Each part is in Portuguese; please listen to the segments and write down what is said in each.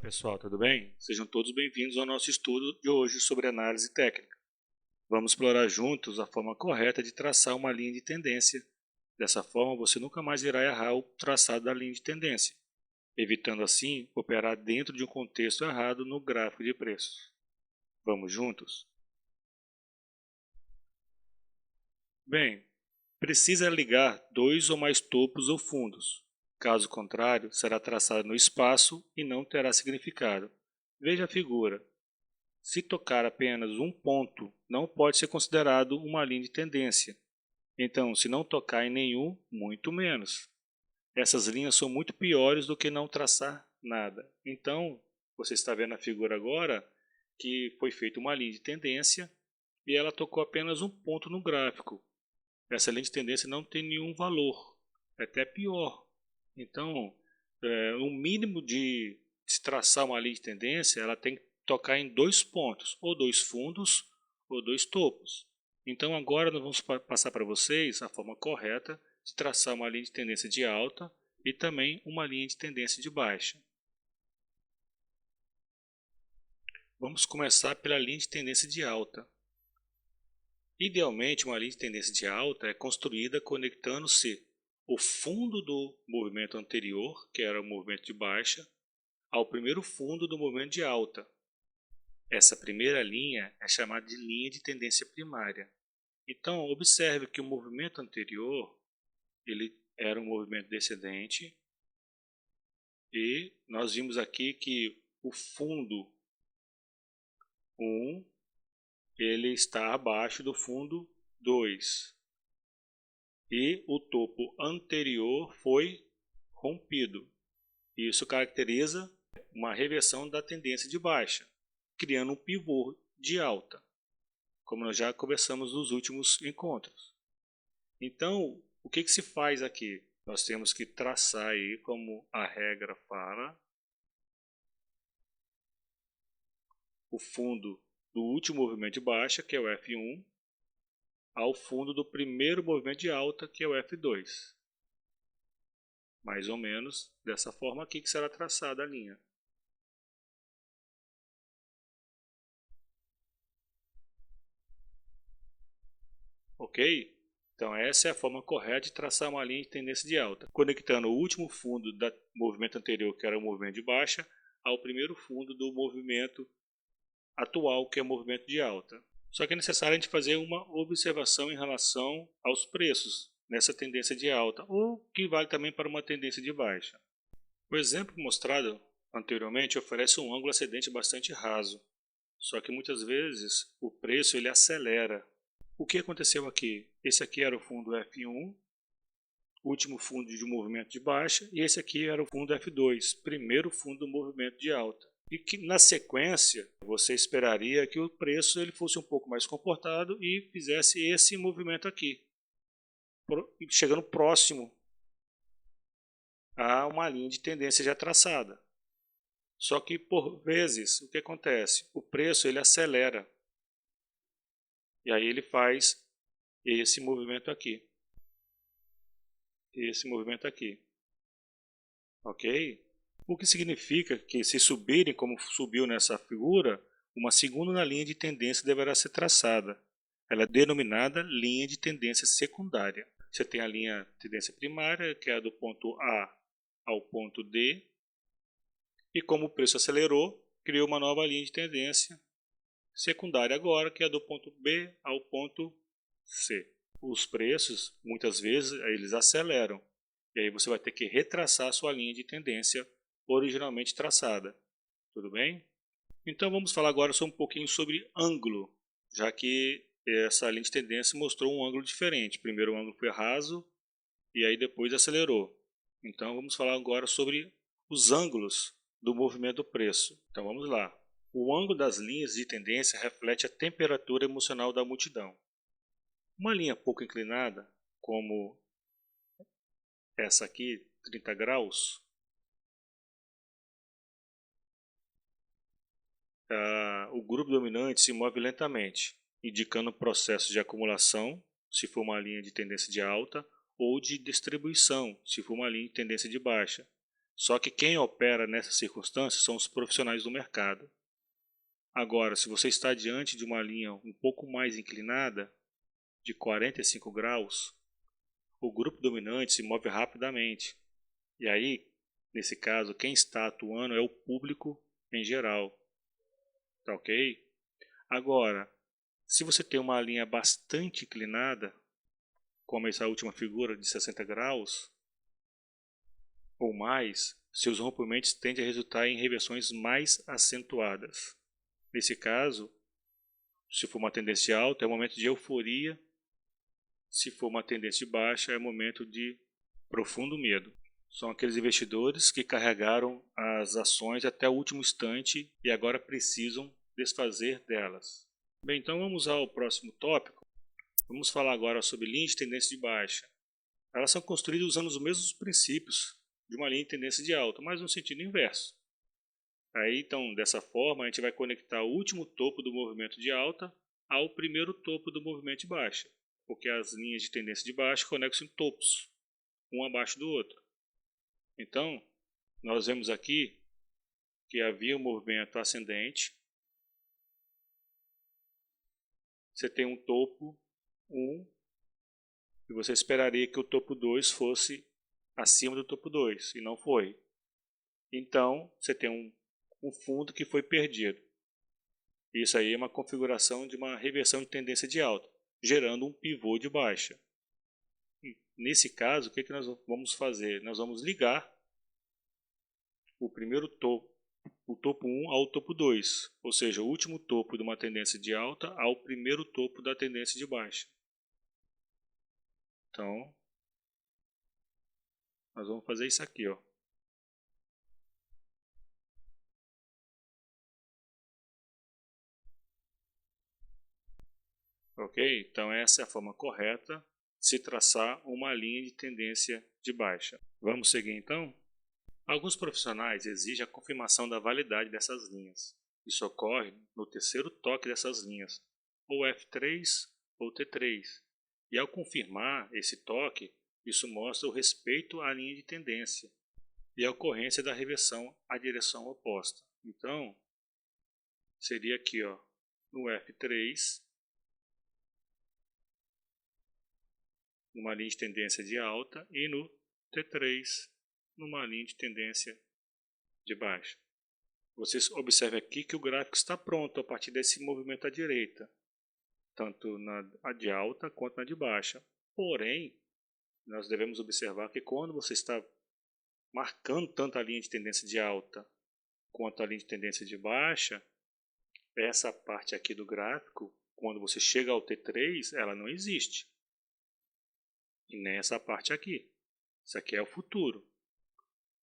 Pessoal, tudo bem? Sejam todos bem-vindos ao nosso estudo de hoje sobre análise técnica. Vamos explorar juntos a forma correta de traçar uma linha de tendência. Dessa forma, você nunca mais irá errar o traçado da linha de tendência, evitando assim operar dentro de um contexto errado no gráfico de preços. Vamos juntos? Bem, precisa ligar dois ou mais topos ou fundos. Caso contrário, será traçado no espaço e não terá significado. Veja a figura. Se tocar apenas um ponto, não pode ser considerado uma linha de tendência. Então, se não tocar em nenhum, muito menos. Essas linhas são muito piores do que não traçar nada. Então, você está vendo a figura agora que foi feita uma linha de tendência e ela tocou apenas um ponto no gráfico. Essa linha de tendência não tem nenhum valor, é até pior. Então, o mínimo de se traçar uma linha de tendência, ela tem que tocar em dois pontos, ou dois fundos, ou dois topos. Então agora nós vamos passar para vocês a forma correta de traçar uma linha de tendência de alta e também uma linha de tendência de baixa. Vamos começar pela linha de tendência de alta. Idealmente, uma linha de tendência de alta é construída conectando-se o fundo do movimento anterior, que era o movimento de baixa, ao primeiro fundo do movimento de alta. Essa primeira linha é chamada de linha de tendência primária. Então, observe que o movimento anterior ele era um movimento descendente e nós vimos aqui que o fundo 1 ele está abaixo do fundo 2 e o topo anterior foi rompido. Isso caracteriza uma reversão da tendência de baixa, criando um pivô de alta, como nós já conversamos nos últimos encontros. Então, o que se faz aqui? Nós temos que traçar aí, como a regra fala, o fundo do último movimento de baixa, que é o F1, ao fundo do primeiro movimento de alta, que é o F2. Mais ou menos dessa forma aqui que será traçada a linha. Ok? Então essa é a forma correta de traçar uma linha de tendência de alta, conectando o último fundo do movimento anterior, que era o movimento de baixa, ao primeiro fundo do movimento atual, que é o movimento de alta. Só que é necessário a gente fazer uma observação em relação aos preços nessa tendência de alta, ou que vale também para uma tendência de baixa. O exemplo mostrado anteriormente oferece um ângulo ascendente bastante raso, só que muitas vezes o preço ele acelera. O que aconteceu aqui? Esse aqui era o fundo F1, último fundo de um movimento de baixa, e esse aqui era o fundo F2, primeiro fundo do movimento de alta. E que na sequência você esperaria que o preço ele fosse um pouco mais comportado e fizesse esse movimento aqui, chegando próximo a uma linha de tendência já traçada. Só que por vezes o que acontece? O preço ele acelera e aí ele faz esse movimento aqui, ok? O que significa que se subirem como subiu nessa figura, uma segunda linha de tendência deverá ser traçada. Ela é denominada linha de tendência secundária. Você tem a linha de tendência primária, que é do ponto A ao ponto D, e como o preço acelerou, criou uma nova linha de tendência secundária agora, que é do ponto B ao ponto C. Os preços, muitas vezes, eles aceleram, e aí você vai ter que retraçar a sua linha de tendência originalmente traçada. Tudo bem? Então vamos falar agora um pouquinho sobre ângulo, já que essa linha de tendência mostrou um ângulo diferente. Primeiro o ângulo foi raso e aí depois acelerou. Então vamos falar agora sobre os ângulos do movimento do preço. Então vamos lá. O ângulo das linhas de tendência reflete a temperatura emocional da multidão. Uma linha pouco inclinada, como essa aqui, 30 graus, o grupo dominante se move lentamente, indicando o processo de acumulação, se for uma linha de tendência de alta, ou de distribuição, se for uma linha de tendência de baixa. Só que quem opera nessas circunstâncias são os profissionais do mercado. Agora, se você está diante de uma linha um pouco mais inclinada, de 45 graus, o grupo dominante se move rapidamente. E aí, nesse caso, quem está atuando é o público em geral. Tá ok? Agora, se você tem uma linha bastante inclinada, como essa última figura de 60 graus ou mais, seus rompimentos tendem a resultar em reversões mais acentuadas. Nesse caso, se for uma tendência alta, é um momento de euforia. Se for uma tendência baixa, é um momento de profundo medo. São aqueles investidores que carregaram as ações até o último instante e agora precisam desfazer delas. Bem, então vamos ao próximo tópico. Vamos falar agora sobre linhas de tendência de baixa. Elas são construídas usando os mesmos princípios de uma linha de tendência de alta, mas no sentido inverso. Aí, então, dessa forma, a gente vai conectar o último topo do movimento de alta ao primeiro topo do movimento de baixa, porque as linhas de tendência de baixa conectam em topos, um abaixo do outro. Então, nós vemos aqui que havia um movimento ascendente. Você tem um topo 1 e você esperaria que o topo 2 fosse acima do topo 2 e não foi. Então, você tem um fundo que foi perdido. Isso aí é uma configuração de uma reversão de tendência de alta, gerando um pivô de baixa. Nesse caso, o que nós vamos fazer? Nós vamos ligar o primeiro topo, o topo 1 ao topo 2, ou seja, o último topo de uma tendência de alta ao primeiro topo da tendência de baixa. Então, nós vamos fazer isso aqui, ó. Ok? Então essa é a forma correta de se traçar uma linha de tendência de baixa. Vamos seguir então? Alguns profissionais exigem a confirmação da validade dessas linhas. Isso ocorre no terceiro toque dessas linhas, ou F3 ou T3. E ao confirmar esse toque, isso mostra o respeito à linha de tendência e a ocorrência da reversão à direção oposta. Então, seria aqui, ó, no F3, numa linha de tendência de alta, e no T3, numa linha de tendência de baixa. Vocês observem aqui que o gráfico está pronto a partir desse movimento à direita, tanto na de alta quanto na de baixa. Porém, nós devemos observar que quando você está marcando tanto a linha de tendência de alta quanto a linha de tendência de baixa, essa parte aqui do gráfico, quando você chega ao T3, ela não existe. E nem essa parte aqui. Isso aqui é o futuro.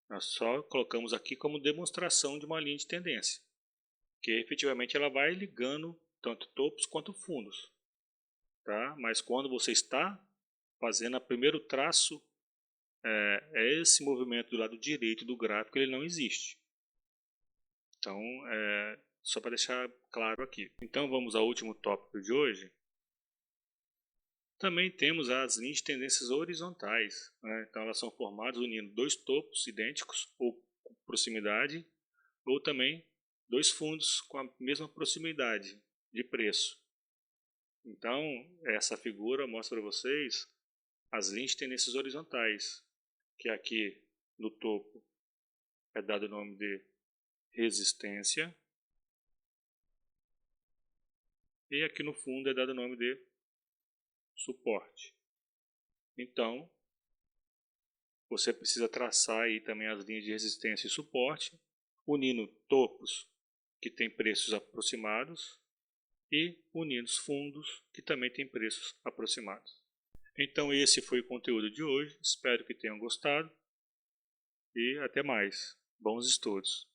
Nós só colocamos aqui como demonstração de uma linha de tendência, que efetivamente ela vai ligando tanto topos quanto fundos, tá? Mas quando você está fazendo o primeiro traço, esse movimento do lado direito do gráfico ele não existe. Então, só para deixar claro aqui. Então vamos ao último tópico de hoje. Também temos as linhas de tendências horizontais, né? Então elas são formadas unindo dois topos idênticos ou com proximidade, ou também dois fundos com a mesma proximidade de preço. Então essa figura mostra para vocês as linhas de tendências horizontais, que aqui no topo é dado o nome de resistência e aqui no fundo é dado o nome de suporte. Então, você precisa traçar aí também as linhas de resistência e suporte, unindo topos que têm preços aproximados e unindo os fundos que também têm preços aproximados. Então esse foi o conteúdo de hoje, espero que tenham gostado e até mais. Bons estudos!